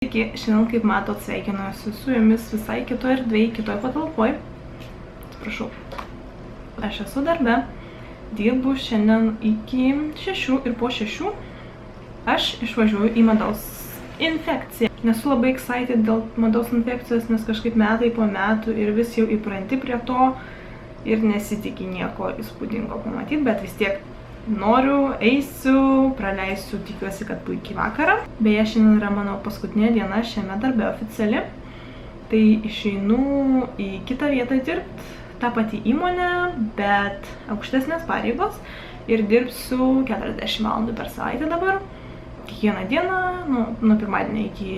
Taigi, šiandien, kaip matot, sveikinuosi su jumis visai kitoje erdvėje, kitoje patalpoje. Atsiprašau. Aš esu darbe, dirbu šiandien iki 6 ir po 6 aš išvažiuoju į medaus infekciją. Nesu labai excited dėl medaus infekcijos, nes kažkaip metai po metų ir vis jau įpranti prie to ir nesitiki nieko įspūdingo pamatyti, bet vis tiek noriu, eisiu, praleisiu, tikiuosi, kad puikiai vakarą. Beje, šiandien yra mano paskutinė diena šiame darbe oficiali. Tai išeinu į kitą vietą dirbti, tą patį įmonę, bet aukštesnės pareigos. Ir dirbsiu 40 valandų per savaitę dabar. Kiekvieną dieną, nuo pirmadienio iki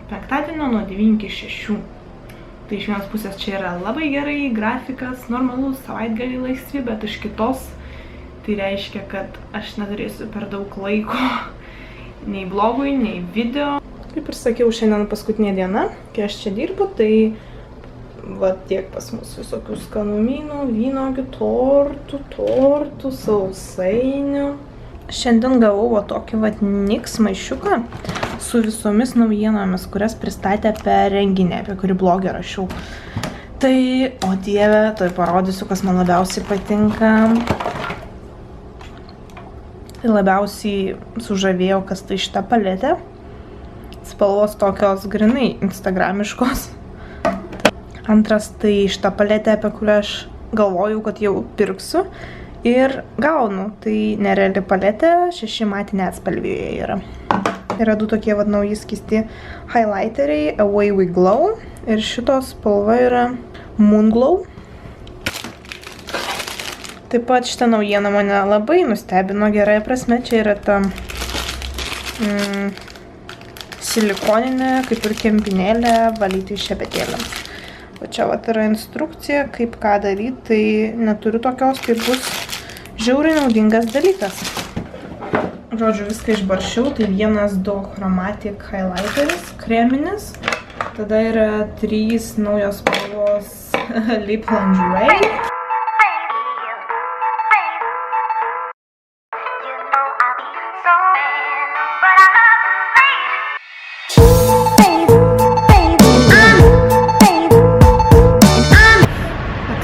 penktadienio, nuo 9 iki 6. Tai iš vienos pusės čia yra labai gerai, grafikas, normalus, savaitgalį laisvi, bet iš kitos tai reiškia, kad aš neturėsiu per daug laiko nei blogui, nei video. Kaip ir sakiau, šiandien paskutinė diena, kai aš čia dirbu, tai va tiek pas mus visokių skanumynų, vynogių, tortų, sausainių. Šiandien gavau va tokį va Nix maišiuką su visomis naujienomis, kurias pristatė per renginį, apie kurį blogį rašiau. Tai, o dieve, tai parodysiu, kas man labiausiai patinka. Tai labiausiai sužavėjo, kas tai šita paletė. Spalvos tokios grinai instagramiškos. Antras tai šita paletė, apie kurią aš galvojau, kad jau pirksiu. Ir gaunu. Tai nereali paletė, 6 matiniai atspalvijoje yra. Yra 2 tokie vad nauji skysti highlighteriai, Away We Glow. Ir šitos spalva yra Moon Glow. Taip pat šitą naujieną mane labai nustebino gerąją prasme. Čia yra ta silikoninė, kaip ir kempinėlė, valyti šepetėlėms. O čia vat yra instrukcija, kaip ką daryti. Tai neturiu tokios, tai bus žiauriai naudingas dalykas. Žodžiu, viską išbaršiau. Tai 1-2 chromatic highlighteris, kreminis. Tada yra 3 naujos spalvos lip lingerie.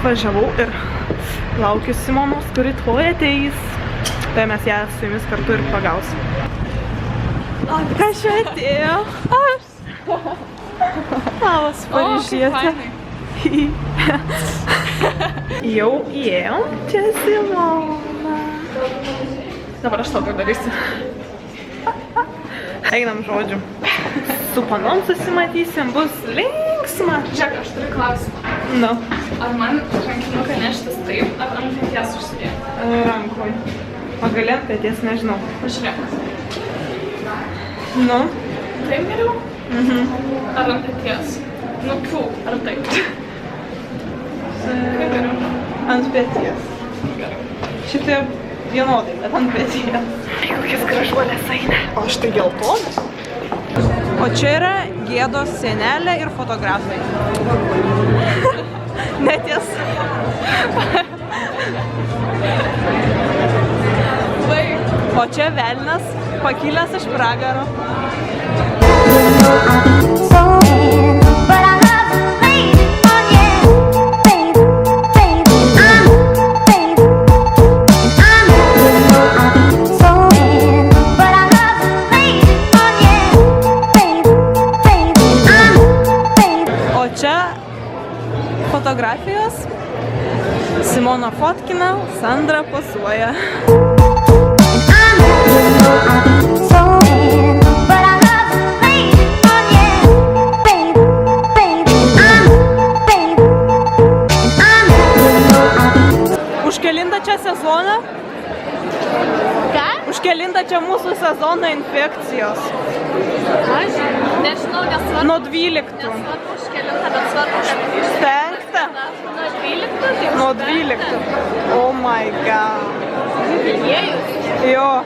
Atvažiavau ir laukiu Simonos, kuri tuoj ateis. Tai mes ją su jumis kartu ir pagausim. O, kas čia atėjo? Aš. Labas, Paryžietė. Jau įėjom. Čia Simona. Dabar aš tau tai darysiu. Einam, žodžiu. Su panom susimatysim, bus linksma. Žiūrėk, aš turiu klausimą. Nu. Ar man rankinuką neštis taip, ar ant peties užsidėti? Rankoj. Pagali ant peties, nežinau. Pažiūrėk. Nu. Taip geriau? Mhm. Ar ant peties? Nu, ar taip? Kaip geriau? Ant peties. Šiaip tai vienodai, bet ant peties. Kokias gražuolės eina. O štai geltonas. O čia yra Gėdos senelė ir fotografai. Netiesa. O čia velnias pakilęs iš pragaro. Fotografijos. Simona fotkina, Sandra posuoja. Už kelintą čia sezoną? Ką? Už kelintą čia mūsų sezono infekcijos? Aš nežinau, nesvarbu. Nuo 12. Nesvarbu už kelintą, bet svarbu, kad iš 5. Nuo 12, tai Nuo 12. Oh my god. Jubiliejus. Jo.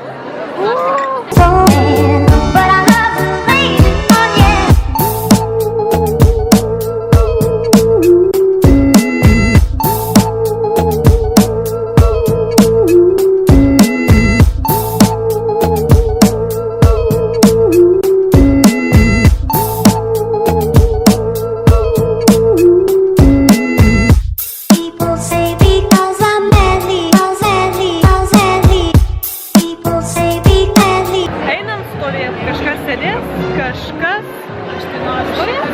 Stovės? Aš tai noriu Stovės?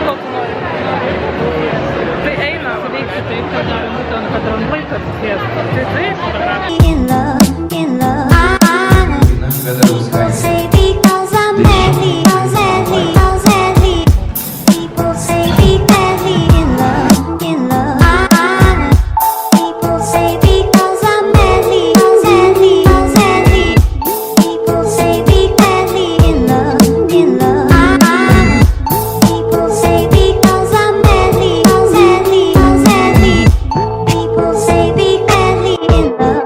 Ko tu nori? Tai eina. veikti taip, kad noriu būtent, kad ranklai atsisėstų. Tai taip. In love, people say because I'm madly, people say madly in love, people say because I'm madly, people say madly in love, people say because I'm madly, people say be madly in love,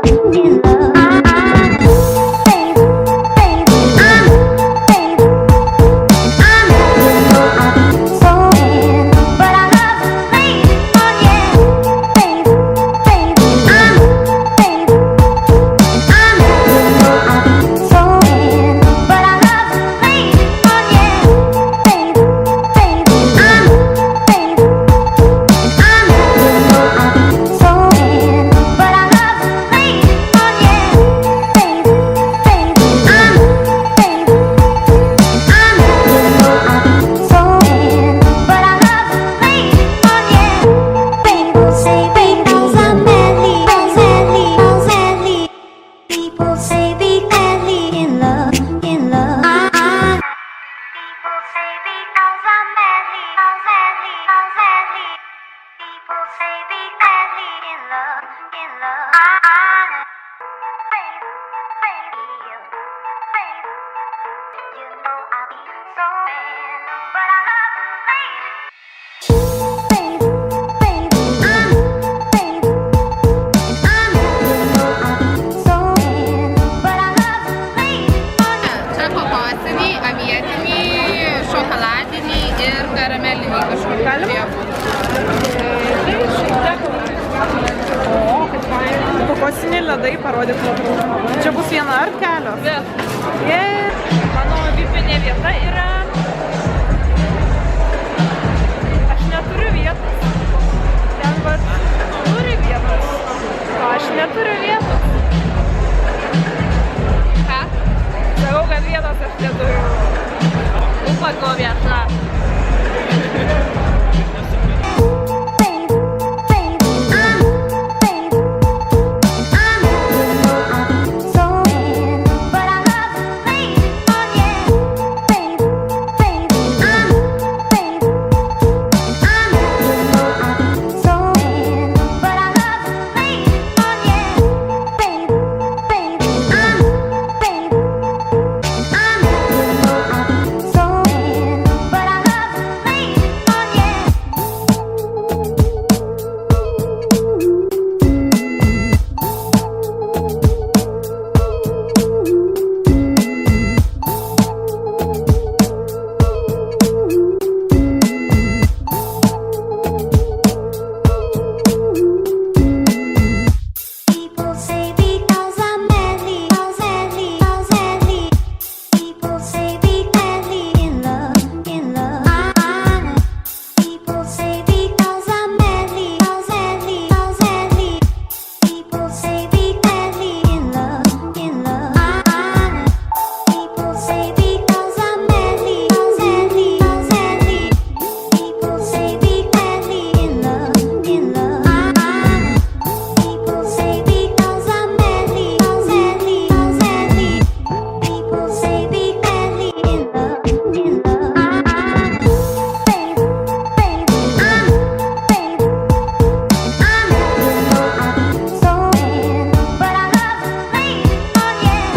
people say be madly in love, people say because I'm madly, people say be madly in love, baby, you know I'll be so in, but I love you, baby. Čia kokosiniai, avietiniai, šokoladiniai ir karameliniai kažkokie. Galima? O, kaip faina. Kokosiniai ledai parodyk nuotrauką. Čia bus viena ar kelios? Mano vipinė vieta yra... Aš neturiu vietos. Ten vat turi vietos. O aš neturiu vietos. Ką? Sakau, kad vietos aš neturiu. Upago vieta. People say because I'm madly, people say be madly in love, people say because I'm madly, people say be madly in love, people say because I'm madly, people say be madly in love, people say because I'm madly, people say be madly in love, so in, but I love you, baby, oh yeah,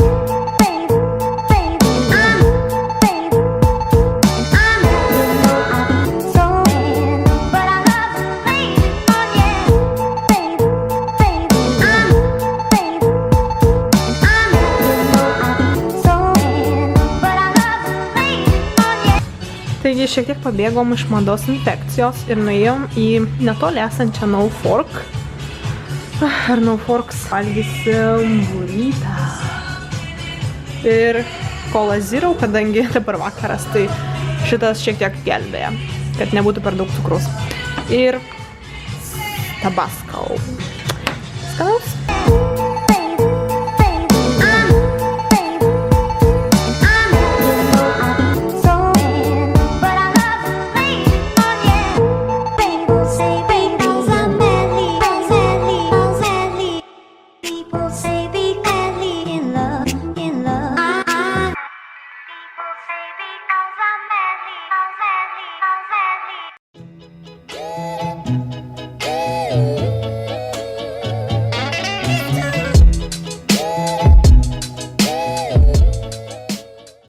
so in, but I love you, baby, oh yeah, so in, but I love you, baby, oh yeah. Taigi šiek tiek pabėgom iš mados infekcijos ir nuėjom į netoli esančią No Fork. Ar No Forks valgysim burrito. Ir Cola Zero, kadangi dabar vakaras, tai šitas šiek tiek gelbėja, kad nebūtų per daug cukraus. Ir Tabasco. Skanaus?